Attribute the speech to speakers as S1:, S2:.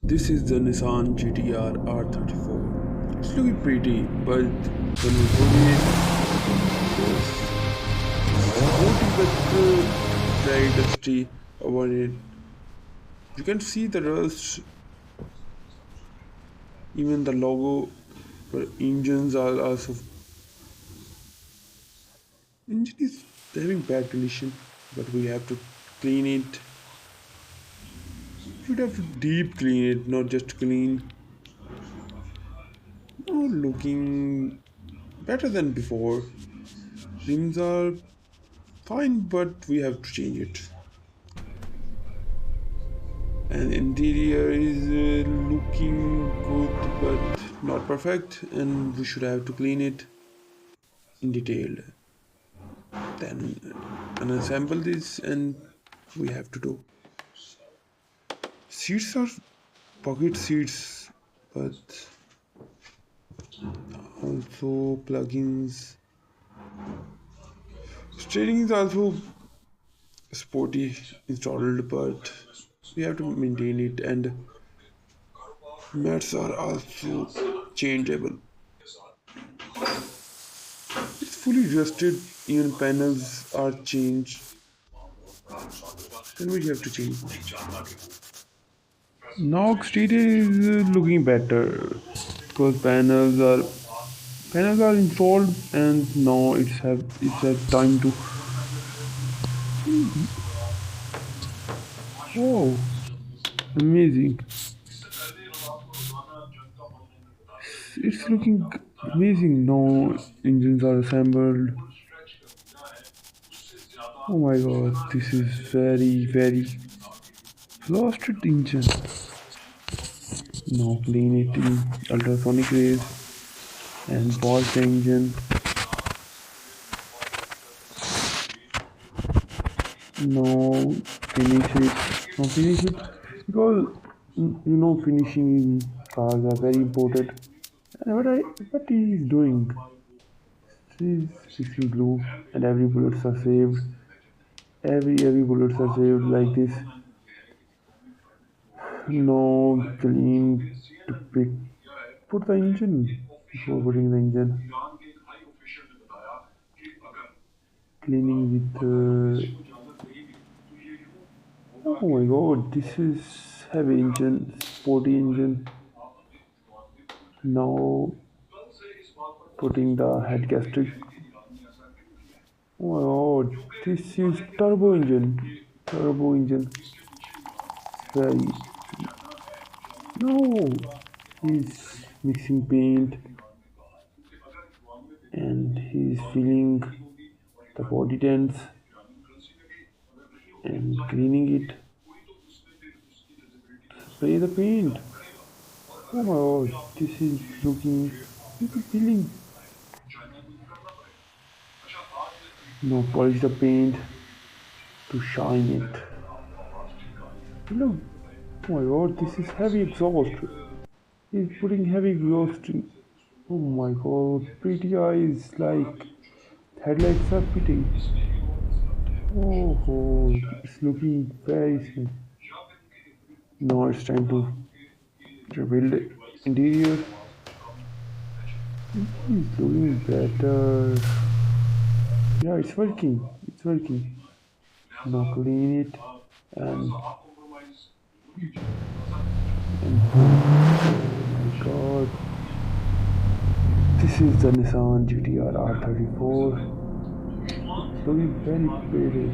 S1: This is the Nissan GT-R R34. It's looking pretty, but when we put it, it's sporty but very dusty over it. You can see the rust, even the logo, but engines are also. Engine is having bad condition, but we have to clean it. You'd have to deep clean it, not just clean. Oh, looking better than before. Rims are fine, but we have to change it. And interior is looking good, but not perfect, and we should have to clean it in detail. Then unassemble this, and we have to do. Seats are pocket seats, but also plugins. Steering is also sporty installed, but we have to maintain it, and mats are also changeable. It's fully rusted, even panels are changed, then we have to change. Now exterior is looking better because panels are installed, and now it's have time to. Oh, amazing! It's looking amazing. Now engines are assembled. Oh my god, this is very frosted engine. Now clean it in ultrasonic rays and pause the engine. Now finish it. Now finish it because finishing in cars are very important. And what he is doing? He's fixing glue, and every bullets are saved. Every bullets are saved like this. No clean to put the engine before putting the engine. Cleaning with oh my god, this is heavy engine, sporty engine. Now putting the head gasket. Oh my god, this is turbo engine. Turbo engine. Very no. He's mixing paint, and he's filling the body dents and cleaning it. Spray the paint. Oh my god, this is looking feeling. No, polish the paint to shine it. Look, oh my god, this is heavy exhaust. He's putting heavy exhaust in. Oh my god, pretty eyes like headlights are fitting. Oh, it's looking very smooth. Now it's time to rebuild the interior. It's looking better. Yeah, it's working. It's working. Now clean it and oh my god. This is the Nissan GT-R R34. It's looking very pretty.